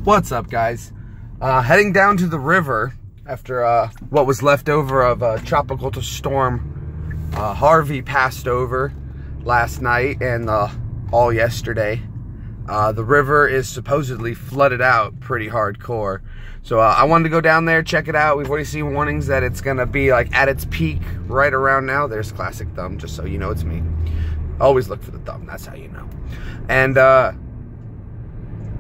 What's up, guys? Heading down to the river after what was left over of a tropical storm. Harvey passed over last night and all yesterday. The river is supposedly flooded out pretty hardcore. So I wanted to go down there, check it out. We've already seen warnings that it's gonna be like at its peak right around now. There's classic thumb, just so you know it's me. Always look for the thumb, that's how you know. And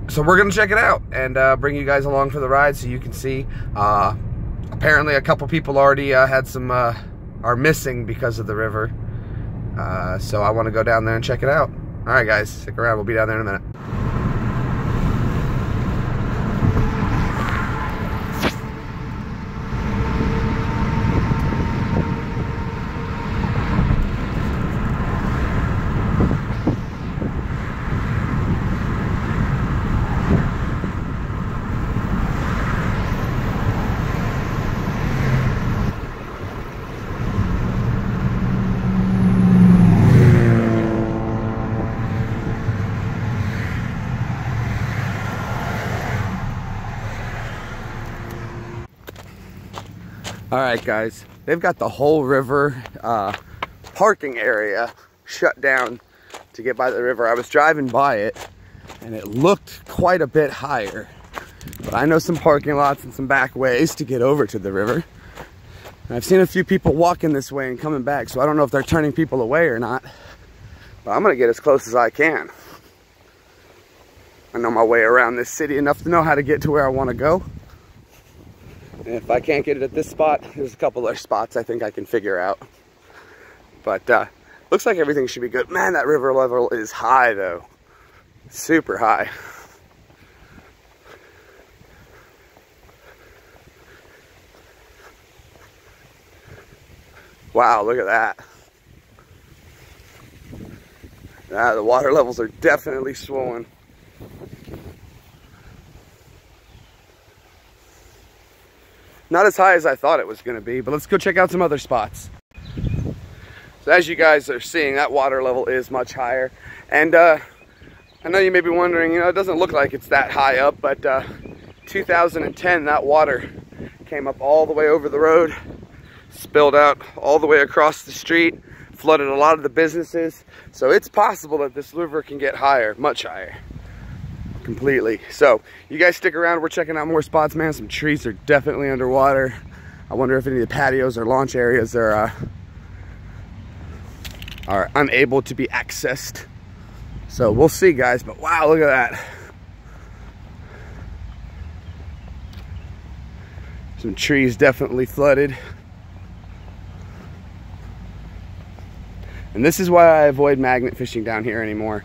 so we're gonna check it out and bring you guys along for the ride so you can see. Apparently a couple people already had some are missing because of the river. So I want to go down there and check it out. All right, guys, stick around. We'll be down there in a minute. All right, guys, they've got the whole river parking area shut down to get by the river. I was driving by it and it looked quite a bit higher, but I know some parking lots and some back ways to get over to the river. And I've seen a few people walking this way and coming back, so I don't know if they're turning people away or not, but I'm gonna get as close as I can. I know my way around this city enough to know how to get to where I want to go. And if I can't get it at this spot, there's a couple other spots I think I can figure out. But looks like everything should be good. Man, that river level is high though. Super high. Wow, look at that. The water levels are definitely swollen. Not as high as I thought it was going to be, but let's go check out some other spots. So as you guys are seeing, that water level is much higher. And I know you may be wondering, you know, it doesn't look like it's that high up, but 2010, that water came up all the way over the road, spilled out all the way across the street, flooded a lot of the businesses. So it's possible that this river can get higher, much higher. Completely. So you guys stick around. We're checking out more spots, man. Some trees are definitely underwater. I wonder if any of the patios or launch areas are unable to be accessed. So we'll see, guys. But wow, look at that. Some trees definitely flooded. And this is why I avoid magnet fishing down here anymore.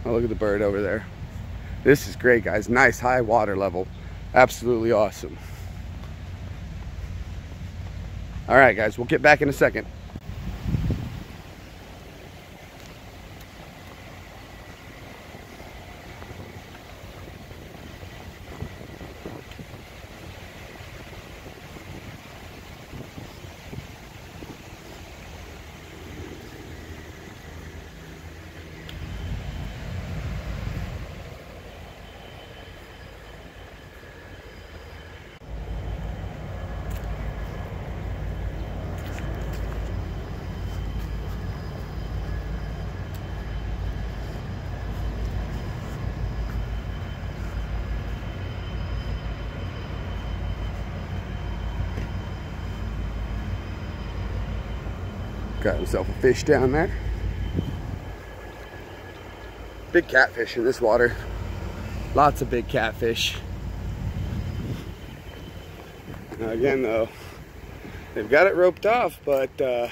Oh, look at the bird over there. This is great, guys. Nice high water level. Absolutely awesome. All right, guys, we'll get back in a second. Got himself a fish down there. Big catfish in this water. Lots of big catfish. Now again though, they've got it roped off, but I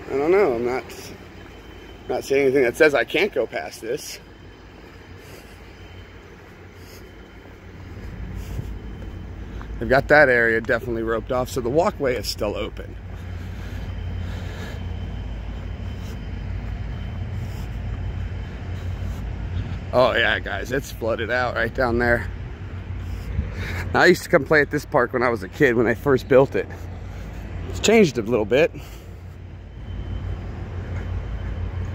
don't know, I'm not seeing anything that says I can't go past this. They've got that area definitely roped off, so the walkway is still open. Oh yeah, guys, it's flooded out right down there. Now, I used to come play at this park when I was a kid, when they first built it. It's changed a little bit.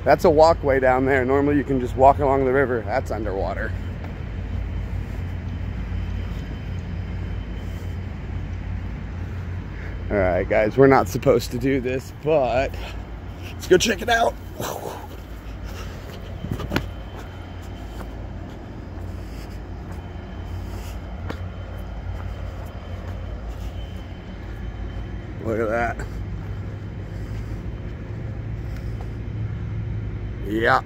That's a walkway down there. Normally you can just walk along the river. That's underwater. All right, guys, we're not supposed to do this, but let's go check it out. Look at that. Yeah.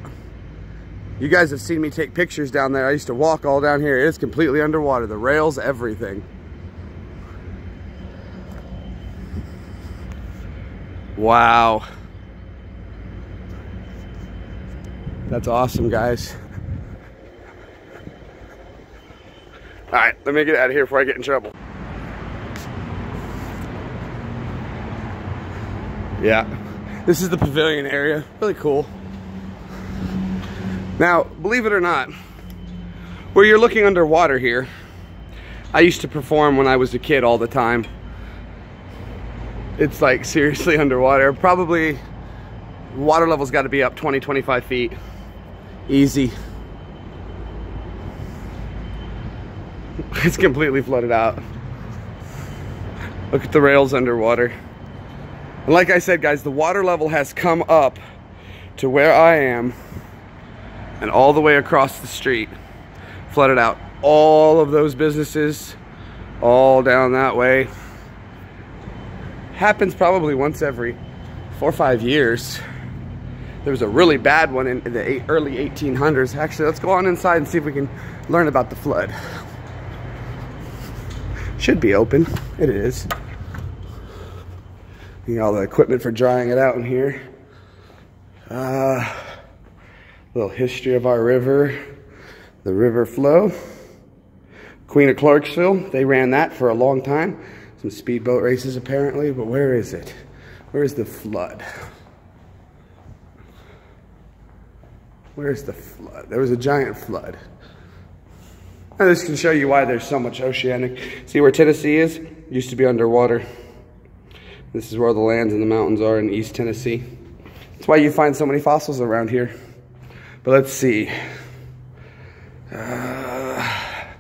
You guys have seen me take pictures down there. I used to walk all down here. It's completely underwater. The rails, everything. Wow. That's awesome, guys. All right, let me get out of here before I get in trouble. Yeah, this is the pavilion area. Really cool. Now, believe it or not, where you're looking underwater here, I used to perform when I was a kid all the time. It's like seriously underwater. Probably water level's got to be up 20, 25 feet. Easy. It's completely flooded out. Look at the rails underwater. And like I said, guys, the water level has come up to where I am and all the way across the street. Flooded out all of those businesses, all down that way. Happens probably once every 4 or 5 years. There was a really bad one in the early 1800s. Actually, let's go on inside and see if we can learn about the flood. Should be open. It is. You got all the equipment for drying it out in here. Little history of our river, the river flow. Queen of Clarksville, they ran that for a long time. Some speedboat races apparently, but where is it? Where is the flood? Where's the flood? There was a giant flood. Now this can show you why there's so much oceanic. See where Tennessee is? Used to be underwater. This is where the lands and the mountains are in East Tennessee. That's why you find so many fossils around here. But let's see. I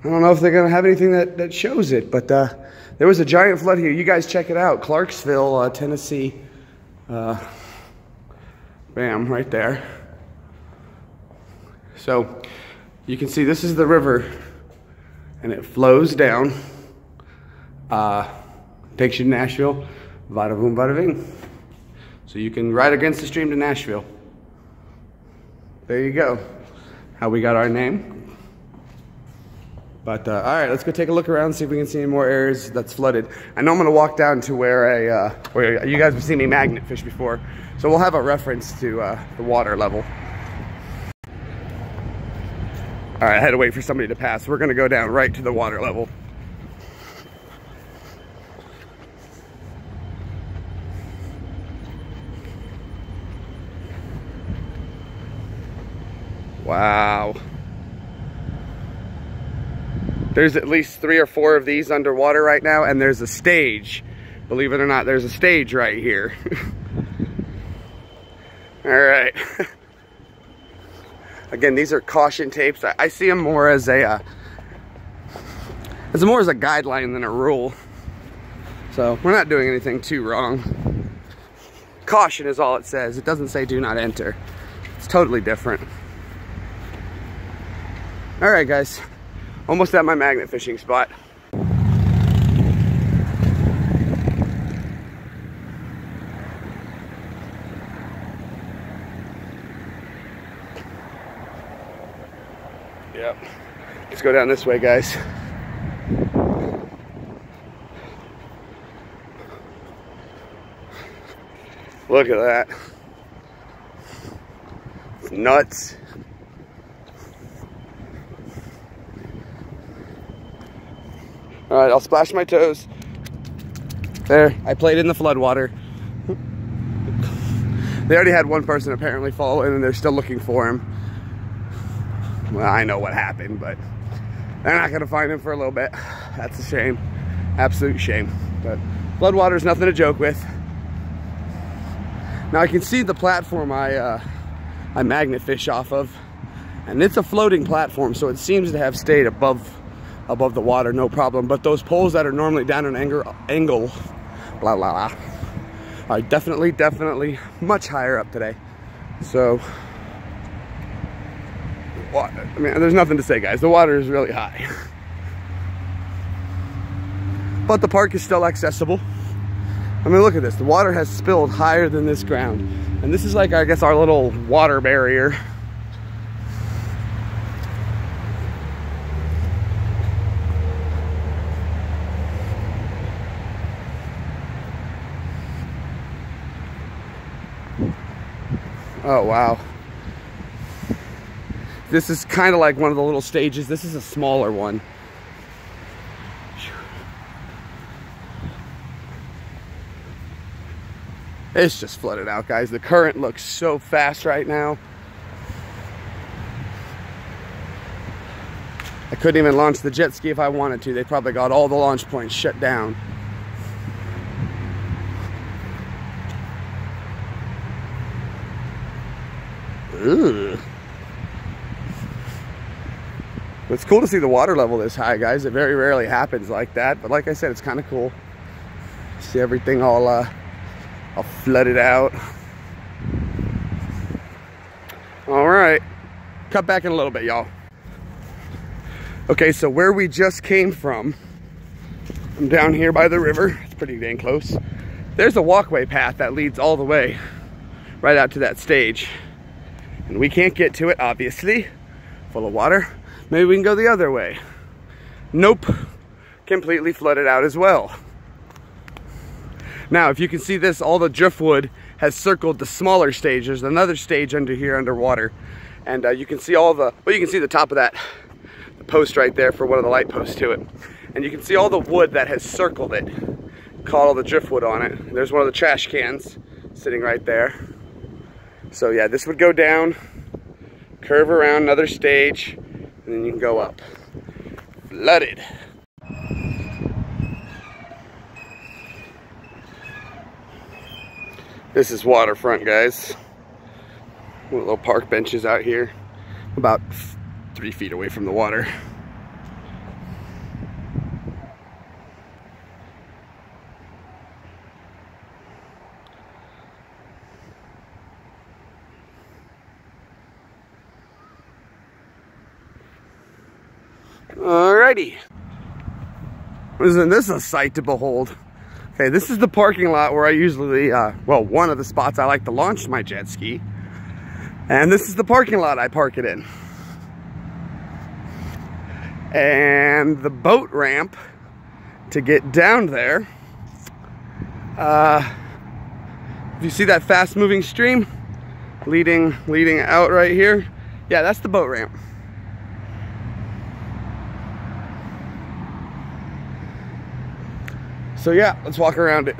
don't know if they're gonna have anything that shows it, but there was a giant flood here. You guys check it out. Clarksville, Tennessee. Bam, right there. So you can see this is the river and it flows down. Takes you to Nashville, bada boom, bada bing. So you can ride against the stream to Nashville. There you go. How we got our name. But all right, let's go take a look around, see if we can see any more areas that's flooded. I know I'm gonna walk down to where where you guys have seen me magnet fish before, so we'll have a reference to the water level. All right, I had to wait for somebody to pass. We're gonna go down right to the water level. Wow. There's at least 3 or 4 of these underwater right now, and there's a stage. Believe it or not, there's a stage right here. All right. Again, these are caution tapes. I see them more as a guideline than a rule. So we're not doing anything too wrong. Caution is all it says. It doesn't say do not enter. It's totally different. All right, guys, almost at my magnet fishing spot. Yep, let's go down this way, guys. Look at that. It's nuts. All right, I'll splash my toes. There, I played in the flood water. They already had one person apparently fall in and they're still looking for him. Well, I know what happened, but they're not gonna find him for a little bit. That's a shame, absolute shame. But flood water is nothing to joke with. Now I can see the platform I magnet fish off of, and it's a floating platform, so it seems to have stayed above the water, no problem. But those poles that are normally down an angle, blah, blah, blah, are definitely much higher up today. So, I mean, there's nothing to say, guys. The water is really high. But the park is still accessible. I mean, look at this. The water has spilled higher than this ground. And this is like, I guess, our little water barrier. Oh, wow. This is kind of like one of the little stages. This is a smaller one. It's just flooded out, guys. The current looks so fast right now. I couldn't even launch the jet ski if I wanted to. They probably got all the launch points shut down. Ugh. It's cool to see the water level this high, guys. It very rarely happens like that, but like I said, it's kind of cool. See everything all flooded out. All right, cut back in a little bit, y'all. Okay, so where we just came from, I'm down here by the river. It's pretty dang close. There's a walkway path that leads all the way right out to that stage. And we can't get to it, obviously, full of water. Maybe we can go the other way. Nope, completely flooded out as well. Now, if you can see this, all the driftwood has circled the smaller stage. There's another stage under here underwater. And you can see all the, well, you can see the top of that, the post right there for one of the light posts to it. And you can see all the wood that has circled it, caught all the driftwood on it. There's one of the trash cans sitting right there. So yeah, this would go down, curve around another stage, and then you can go up. Flooded. This is waterfront, guys. Little park benches out here, about 3 feet away from the water. Alrighty. Isn't this a sight to behold? Okay, this is the parking lot where I usually, well, one of the spots I like to launch my jet ski. And this is the parking lot I park it in. And the boat ramp to get down there, if you see that fast moving stream leading out right here, yeah, that's the boat ramp. So yeah, let's walk around it.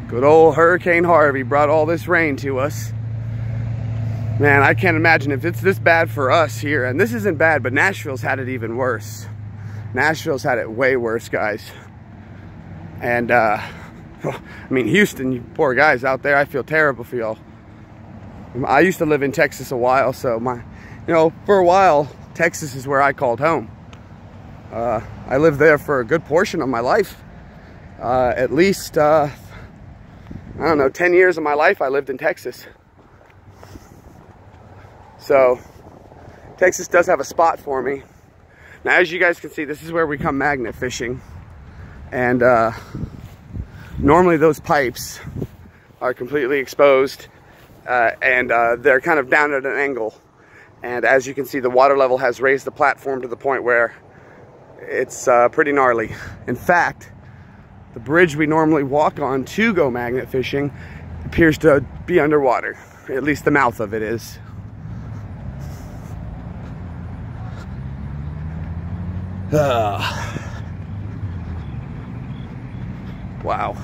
Good old Hurricane Harvey brought all this rain to us. Man, I can't imagine if it's this bad for us here. And this isn't bad, but Nashville's had it even worse. Nashville's had it way worse, guys. And, I mean, Houston, you poor guys out there, I feel terrible for y'all. I used to live in Texas a while, so for a while, Texas is where I called home. I lived there for a good portion of my life. At least, I don't know, 10 years of my life I lived in Texas. So, Texas does have a spot for me. Now, as you guys can see, this is where we come magnet fishing. And normally those pipes are completely exposed. And they're kind of down at an angle. And as you can see, the water level has raised the platform to the point where it's pretty gnarly. In fact, the bridge we normally walk on to go magnet fishing appears to be underwater. At least the mouth of it is. Wow.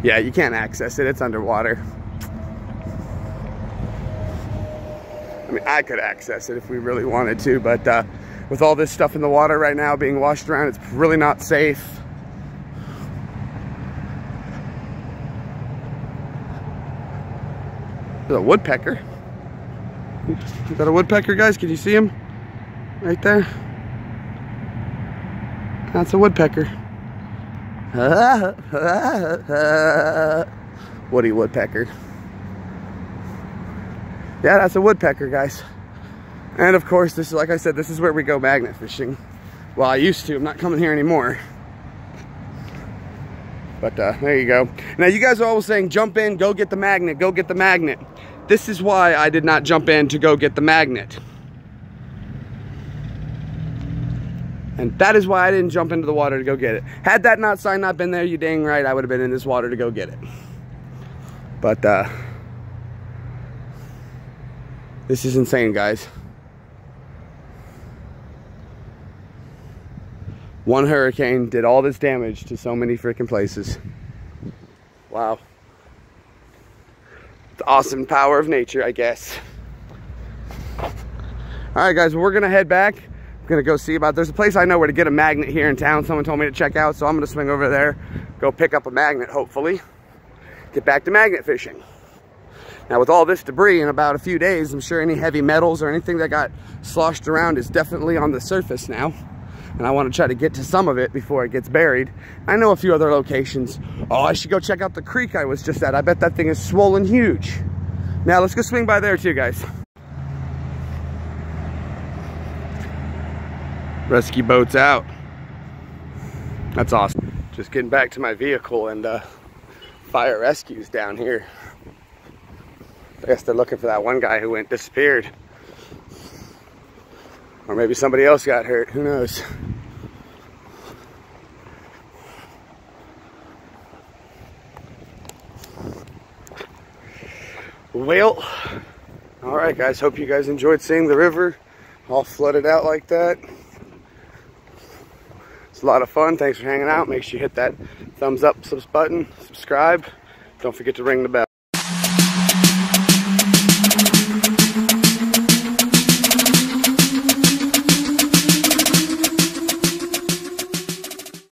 Yeah, you can't access it. It's underwater. mean, I could access it if we really wanted to, but with all this stuff in the water right now being washed around, it's really not safe. There's a woodpecker. You got a woodpecker, guys? Can you see him? Right there. That's a woodpecker. Woody woodpecker. Yeah, that's a woodpecker, guys. And of course, this is, like I said, this is where we go magnet fishing. Well, I used to. I'm not coming here anymore. But there you go. Now, you guys are always saying, jump in, go get the magnet, go get the magnet. This is why I did not jump in to go get the magnet. And that is why I didn't jump into the water to go get it. Had that sign not been there, you dang right, I would have been in this water to go get it. But this is insane, guys. One hurricane did all this damage to so many freaking places. Wow. The awesome power of nature, I guess. All right, guys, well, we're gonna head back. I'm gonna go see about, there's a place I know where to get a magnet here in town. Someone told me to check out, so I'm gonna swing over there, go pick up a magnet, hopefully. Get back to magnet fishing. Now, with all this debris in about a few days, I'm sure any heavy metals or anything that got sloshed around is definitely on the surface now. And I want to try to get to some of it before it gets buried. I know a few other locations. Oh, I should go check out the creek I was just at. I bet that thing is swollen huge. Now, let's go swing by there too, guys. Rescue boat's out. That's awesome. Just getting back to my vehicle, and fire rescue's down here. I guess they're looking for that one guy who disappeared. Or maybe somebody else got hurt, who knows? Well, all right, guys, hope you guys enjoyed seeing the river all flooded out like that. It's a lot of fun. Thanks for hanging out. Make sure you hit that thumbs up button, subscribe. Don't forget to ring the bell.